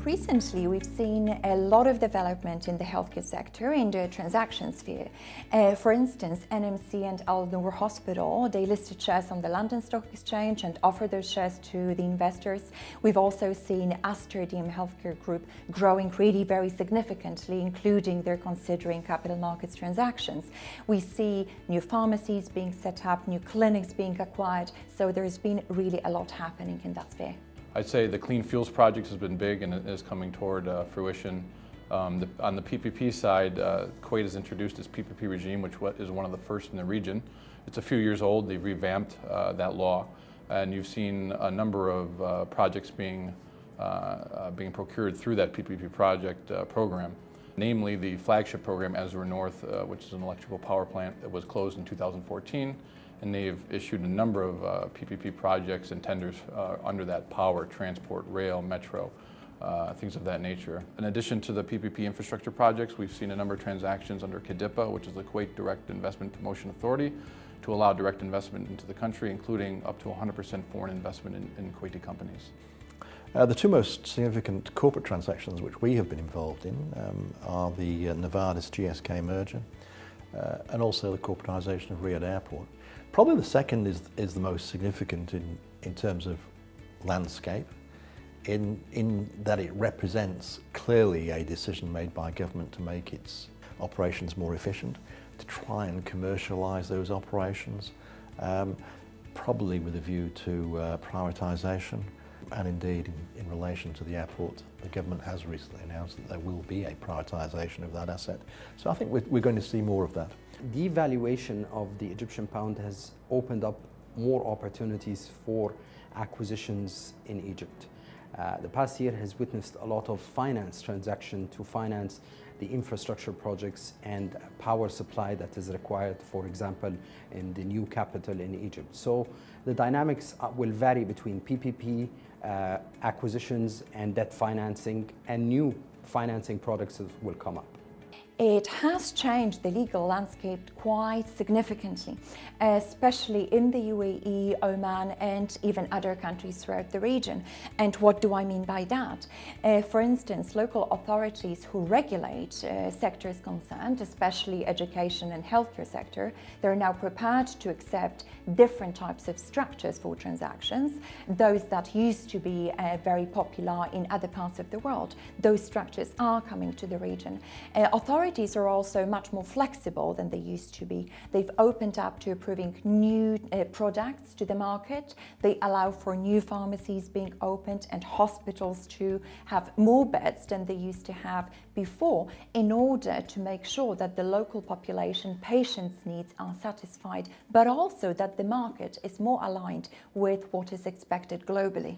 recently we've seen a lot of development in the healthcare sector in the transaction sphere. For instance, NMC and Al Noor Hospital, they listed shares on the London Stock Exchange and offered those shares to the investors. We've also seen Aster DM Healthcare Group growing really very significantly, including they're considering capital markets transactions. We see new pharmacies being set up, new clinics being acquired, so there's been really a lot happening in that sphere. I'd say the clean fuels project has been big and it is coming toward fruition. On the PPP side, Kuwait has introduced its PPP regime, which is one of the first in the region. It's a few years old. They've revamped that law, and you've seen a number of projects being procured through that PPP project program. Namely, the flagship program, Azur North, which is an electrical power plant that was closed in 2014. And they've issued a number of PPP projects and tenders under that power, transport, rail, metro, things of that nature. In addition to the PPP infrastructure projects, we've seen a number of transactions under KDIPA, which is the Kuwait Direct Investment Promotion Authority, to allow direct investment into the country, including up to 100% foreign investment in Kuwaiti companies. The two most significant corporate transactions which we have been involved in are the Novartis GSK merger and also the corporatisation of Riyadh Airport. Probably the second is the most significant in terms of landscape, in that it represents clearly a decision made by government to make its operations more efficient, to try and commercialise those operations, probably with a view to prioritisation. And indeed, in relation to the airport, the government has recently announced that there will be a prioritisation of that asset. So I think we're going to see more of that. Devaluation of the Egyptian pound has opened up more opportunities for acquisitions in Egypt. The past year has witnessed a lot of finance transaction to finance the infrastructure projects and power supply that is required, for example, in the new capital in Egypt. So the dynamics will vary between PPP acquisitions and debt financing, and new financing products will come up. It has changed the legal landscape quite significantly, especially in the UAE, Oman, and even other countries throughout the region. And what do I mean by that? For instance, local authorities who regulate sectors concerned, especially education and healthcare sector, they're now prepared to accept different types of structures for transactions. Those that used to be very popular in other parts of the world, those structures are coming to the region. Authorities are also much more flexible than they used to be. They've opened up to approving new products to the market. They allow for new pharmacies being opened and hospitals to have more beds than they used to have before, in order to make sure that the local population patients' needs are satisfied, but also that the market is more aligned with what is expected globally.